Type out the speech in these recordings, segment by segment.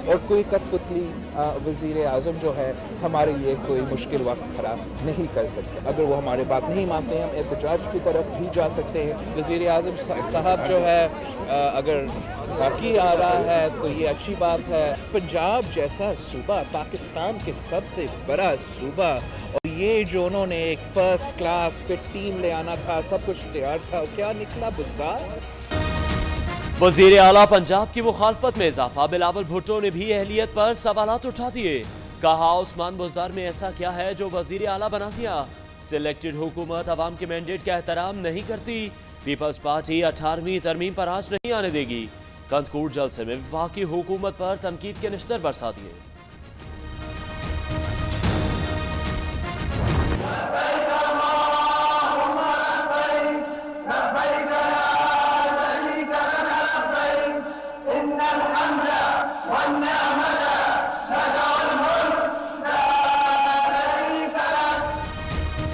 और कोई कठपुतली वज़ीर आज़म जो है हमारे लिए कोई मुश्किल वक्त खड़ा नहीं कर सकते। अगर वो हमारी बात नहीं मानते हैं हम एहतजाज की तरफ भी जा सकते हैं। वज़ीर आज़म साहब जो है अगर बाकी आ रहा है तो ये अच्छी बात है। पंजाब जैसा सूबा, पाकिस्तान के सबसे बड़ा सूबा, और ये जो उन्होंने एक फर्स्ट क्लास फिट टीम ले आना था, सब कुछ तैयार था, क्या निकला बुज़दार। वज़ीर आला पंजाब की मुखालफत में इजाफा। बिलावल भुट्टो ने भी अहलियत पर सवालात उठा दिए। कहा उस्मान बुज़दार में ऐसा क्या है जो वज़ीर आला बना दिया। सिलेक्टेड हुकूमत अवाम के मैंडेट का एहतराम नहीं करती। पीपल्स पार्टी 18वीं तरमीम पर आज नहीं आने देगी। कंदकूट जलसे में वफाकी हुकूमत पर तनकीद के निश्तर बरसा दिए।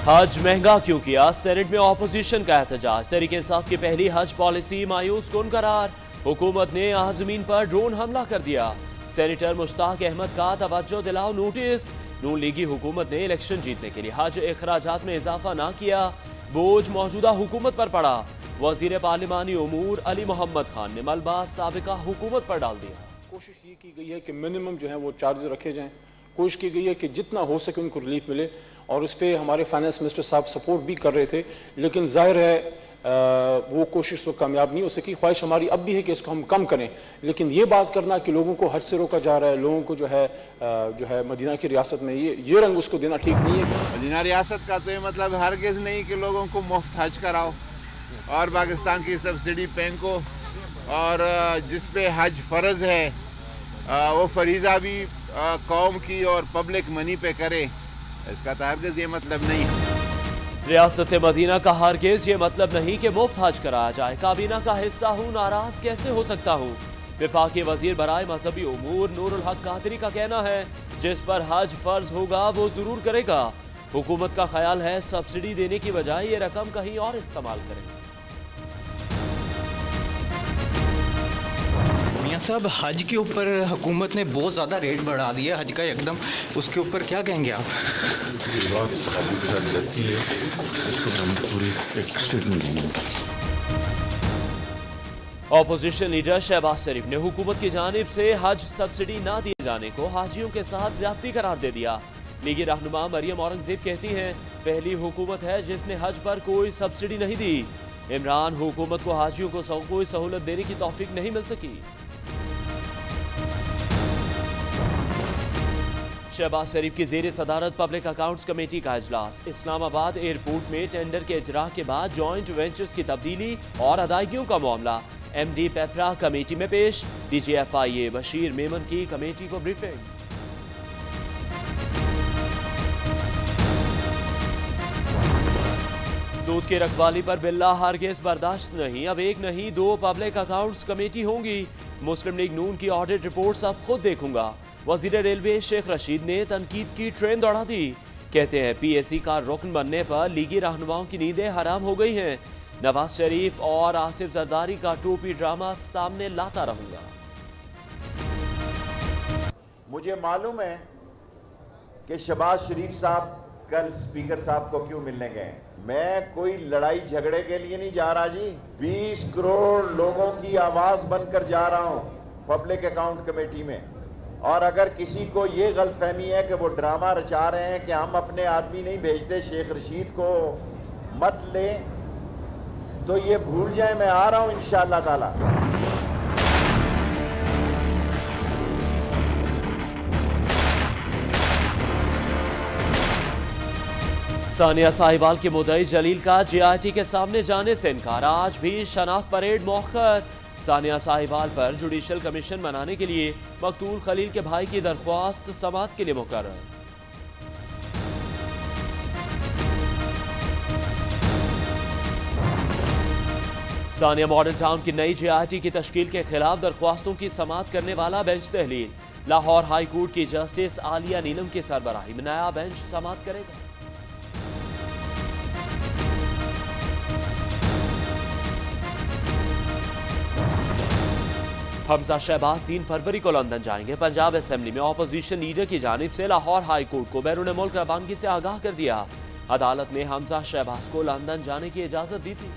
हज महंगा क्यों किया, सेनेट में ऑपोजिशन का एहतजाज। तहरीक इंसाफ की पहली हज पॉलिसी मायूस कुन करार। हुकूमत ने आज़मीन पर ड्रोन हमला कर दिया। सेनेटर मुश्ताक अहमद का तवज्जो दिलाओ नोटिस। नून लीगी हुकूमत ने इलेक्शन जीतने के लिए हज अखराजात में इजाफा ना किया, बोझ मौजूदा हुकूमत पर पड़ा। वजीर पार्लिमानी उमूर अली मोहम्मद खान ने मलबा साबिका हुकूमत पर डाल दिया। कोशिश ये की गई है कि मिनिमम जो है वो चार्ज रखे जाएं। कोशिश की गई है कि जितना हो सके उनको रिलीफ मिले, और उस पर हमारे फाइनेंस मिनिस्टर साहब सपोर्ट भी कर रहे थे, लेकिन जाहिर है वो कोशिश तो कामयाब नहीं हो सकी। ख्वाहिश हमारी अब भी है कि इसको हम कम करें, लेकिन ये बात करना कि लोगों को हज से रोका जा रहा है, लोगों को जो है मदीना की रियासत में ये रंग उसको देना ठीक नहीं है। मदीना रियासत का तो ये मतलब हरगिज़ नहीं कि लोगों को मुफ्त हज कराओ और पाकिस्तान की सब्सिडी फेंको, और जिस पे हज फ़र्ज़ है वो फरीज़ा भी कौम की और पब्लिक मनी पे करे, इसका तो हरगिज़ ये मतलब नहीं है। रियासत मदीना का हरगिज़ ये मतलब नहीं कि मुफ्त हज कराया जाए। काबीना का हिस्सा हूँ, नाराज कैसे हो सकता हूँ। वफाकी वजीर बराए मजहबी उमूर नूरुल हक कादरी का कहना है जिस पर हज फर्ज होगा वो जरूर करेगा। हुकूमत का ख्याल है सब्सिडी देने की बजाय ये रकम कहीं और इस्तेमाल करें। मियां साहब, हज के ऊपर हुकूमत ने बहुत ज़्यादा रेट बढ़ा दिया हज का एकदम, उसके ऊपर क्या कहेंगे आप? बात काबू के साथ रहती है, इसको हम पूरी एक स्टेटमेंट देंगे। ऑपोजिशन लीडर शहबाज शरीफ ने हुकूमत की जानिब से हज सब्सिडी ना दिए जाने को हाजियों के साथ ज्यादती करार दे दिया। लीगी रहनुमा मरियम औरंगजेब कहती हैं पहली हुकूमत है जिसने हज पर कोई सब्सिडी नहीं दी। इमरान हुकूमत को हाजियों को कोई सहूलत देने की तौफीक नहीं मिल सकी। शहबाज शरीफ की ज़ेर सदारत पब्लिक अकाउंट्स कमेटी का इजलास। इस्लामाबाद एयरपोर्ट में टेंडर के इजरा के बाद जॉइंट वेंचर्स की तब्दीली और अदायगियों का मामला MD पेट्रा कमेटी में पेश। DGFIA बशीर मेमन की कमेटी को ब्रीफिंग। दूध की रखवाली पर बिल्ला हरगिज़ बर्दाश्त नहीं। अब एक नहीं दो पब्लिक अकाउंट्स कमेटी होंगी। मुस्लिम लीग नून की ऑडिट रिपोर्ट्स अब खुद देखूंगा। वजीर रेलवे शेख रशीद ने तनकीद की ट्रेन दौड़ा दी। कहते हैं PAC का रुकन बनने पर लीगी रहनुमाओं की नींदें हराम हो गई हैं। नवाज शरीफ और आसिफ जरदारी का टोपी ड्रामा सामने लाता रहूंगा। मुझे मालूम है कि शहबाज शरीफ साहब कल स्पीकर साहब को क्यों मिलने गए। मैं कोई लड़ाई झगड़े के लिए नहीं जा रहा जी। 20 करोड़ लोगों की आवाज बनकर जा रहा हूं पब्लिक अकाउंट कमेटी में, और अगर किसी को ये गलतफहमी है कि वो ड्रामा रचा रहे हैं कि हम अपने आदमी नहीं भेजते, शेख रशीद को मत लें, तो ये भूल जाए मैं आ रहा हूं इंशाअल्लाह ताला। सानिया साहिवाल के मुद्दई जलील का GIT के सामने जाने से इनकार। आज भी शनाख्त परेड मौखर। सानिया साहिवाल पर जुडिशल कमीशन बनाने के लिए मकतूल खलील के भाई की दरख्वास्त समाअत के लिए मुकर्रर। सानिया मॉडल टाउन की नई GIT की तश्कील के खिलाफ दरख्वास्तों की समाअत करने वाला बेंच तहलील। लाहौर हाई कोर्ट की जस्टिस आलिया नीलम की सरबराही में नया बेंच समाअत करेगा। हमजा शहबाज 3 फरवरी को लंदन जाएंगे। पंजाब असेंबली में ऑपोजिशन लीडर की जानिब से लाहौर हाई कोर्ट को बैरून मुल्क रवानगी से आगाह कर दिया। अदालत ने हमजा शहबाज को लंदन जाने की इजाजत दी थी।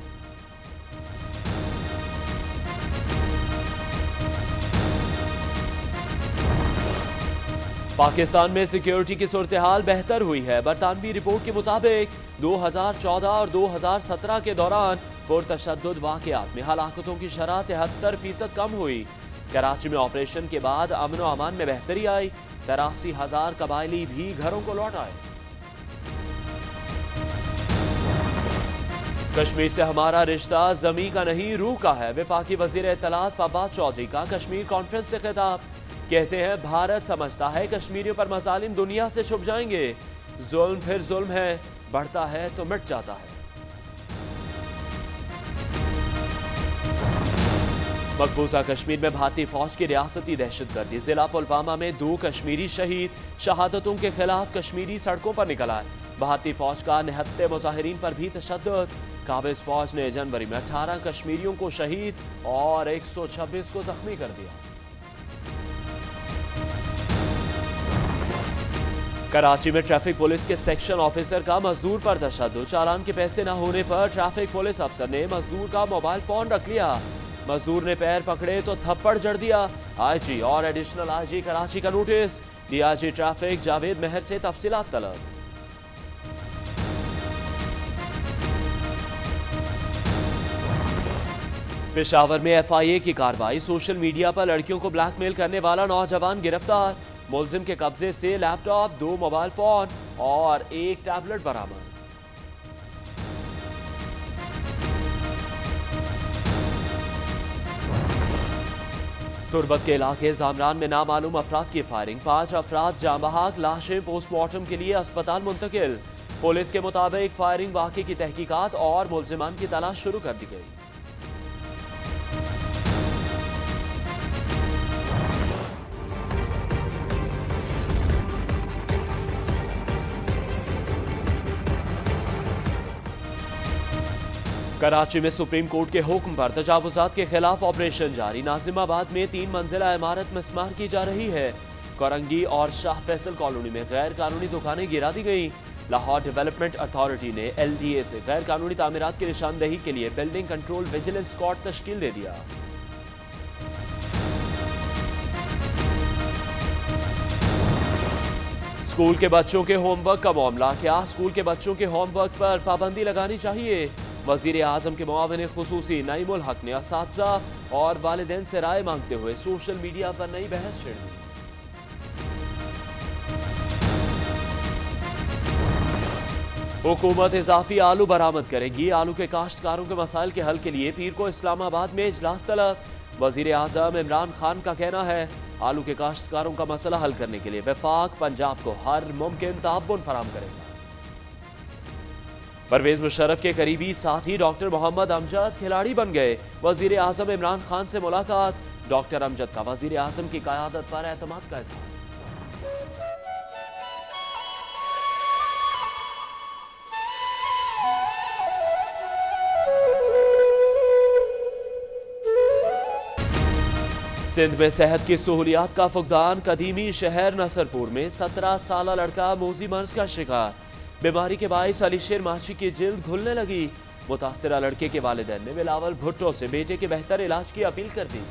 पाकिस्तान में सिक्योरिटी की सूरत हाल बेहतर हुई है। बरतानवी रिपोर्ट के मुताबिक 2014 और 2017 के दौरान पुरतशद्दुद वाक़यात में हलाकतों की शरह 73% कम हुई। कराची में ऑपरेशन के बाद अमन व अमान में बेहतरी आई। 83,000 कबायली भी घरों को लौट आए। कश्मीर से हमारा रिश्ता जमी का नहीं रूह का है। वफाकी वजीर इत्तलात फवाद चौधरी का कश्मीर कॉन्फ्रेंस से खिताब। कहते हैं भारत समझता है कश्मीरियों पर मसालिम दुनिया से छुप जाएंगे। जुल्म फिर जुल्म है, बढ़ता है तो मिट जाता है। मकबूजा कश्मीर में भारतीय फौज की रियासती दहशतगर्दी। जिला पुलवामा में 2 कश्मीरी शहीद। शहादतों के खिलाफ कश्मीरी सड़कों पर निकल आए। भारतीय फौज का निहत्ते मुजाहिरीन पर भी तशद्दुद। काबिज फौज ने जनवरी में 18 कश्मीरियों को शहीद और 126 को जख्मी कर दिया। कराची में ट्रैफिक पुलिस के सेक्शन ऑफिसर का मजदूर पर तशद्दुद। चालान के पैसे न होने पर ट्रैफिक पुलिस अफसर ने मजदूर का मोबाइल फोन रख लिया। मजदूर ने पैर पकड़े तो थप्पड़ जड़ दिया। आईजी और एडिशनल आईजी कराची का नोटिस। डीआईजी ट्रैफिक जावेद मेहर से तफसीलात तलब। पेशावर में एफआईए की कार्रवाई। सोशल मीडिया पर लड़कियों को ब्लैकमेल करने वाला नौजवान गिरफ्तार। मुलजिम के कब्जे से लैपटॉप, 2 मोबाइल फोन और 1 टैबलेट बरामद। तुर्बत के इलाके जामरान में नामालूम अफराद की फायरिंग। 5 अफराद जाँ बहक। लाशें पोस्टमार्टम के लिए अस्पताल मुंतकिल। पुलिस के मुताबिक फायरिंग वाक़े की तहकीकात और मुलजिमान की तलाश शुरू कर दी गई। कराची में सुप्रीम कोर्ट के हुक्म पर तजावुजात के खिलाफ ऑपरेशन जारी। नाजिमाबाद में 3 मंजिला इमारत मिस्मार की जा रही है। कोरंगी और शाह फैसल कॉलोनी में गैर कानूनी दुकानें गिरा दी गई। लाहौर डेवलपमेंट अथॉरिटी ने LDA से गैर कानूनी तामीरात की निशानदेही के लिए बिल्डिंग कंट्रोल विजिलेंस स्क्वाड तश्कील दे दिया। स्कूल के बच्चों के होमवर्क का मामला। क्या स्कूल के बच्चों के होमवर्क पर पाबंदी लगानी चाहिए? वजीर आजम के मुआविन खुसूसी नईमुल हक ने असातिज़ा और वालिदैन से राय मांगते हुए सोशल मीडिया पर नई बहस छेड़ दी। हुकूमत इजाफी आलू बरामद करेगी। आलू के काश्तकारों के मसाइल के हल के लिए पीर को इस्लामाबाद में इजलास तलब। वजीर आजम इमरान खान का कहना है आलू के काश्तकारों का मसला हल करने के लिए वफाक पंजाब को हर मुमकिन ताउन फराम करेगा। परवेज मुशर्रफ के करीबी साथी डॉक्टर मोहम्मद अमजद खिलाड़ी बन गए। वजीर आजम इमरान खान से मुलाकात। डॉक्टर अमजद का वजीर आजम की क़यादत पर एतमाद का इज़हार। सिंध में सेहत की सहूलियात का फुकदान। कदीमी शहर नसरपुर में 17 साल लड़का मोजी मर्ज का शिकार। बीमारी के बाइस अलीशेर माशी की जिल्द घुलने लगी। मुतासिरा लड़के के वालिदैन ने बिलावल भुट्टो से बेटे के बेहतर इलाज की अपील कर दी।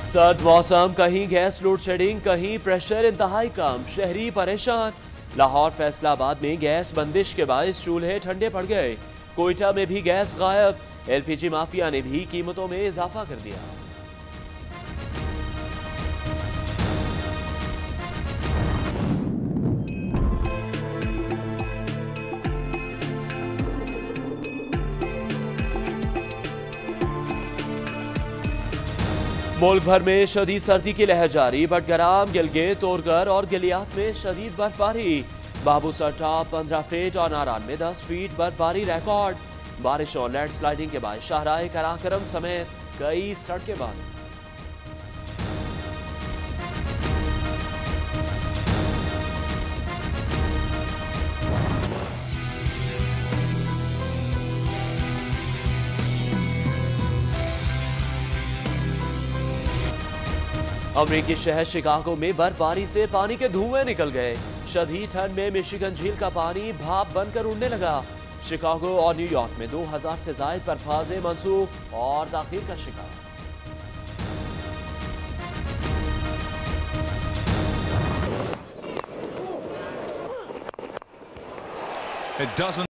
सर्द मौसम, कहीं गैस लोड शेडिंग, कहीं प्रेशर इंतहाई कम। शहरी परेशान। लाहौर फैसलाबाद में गैस बंदिश के बायस चूल्हे ठंडे पड़ गए। कोयटा में भी गैस गायब। LPG माफिया ने भी कीमतों में इजाफा कर दिया। मुल्क भर में शदीद सर्दी की लहर जारी। बटगराम, गिलगित, तोरगर और गिलियात में शदीद बर्फबारी। बाबूसर टॉप 15 फीट और नारान में 10 फीट बर्फबारी रिकॉर्ड। बारिश और लैंड स्लाइडिंग के बाद शाहराए कराकरम समेत कई सड़कें बंद। अमेरिकी शहर शिकागो में बर्फबारी से पानी के धुएं निकल गए। शदीद ठंड में मिशिगन झील का पानी भाप बनकर उड़ने लगा। शिकागो और न्यूयॉर्क में 2000 से ज्यादा बर्फबारी मंसूख और ताखीर का शिकार। It doesn't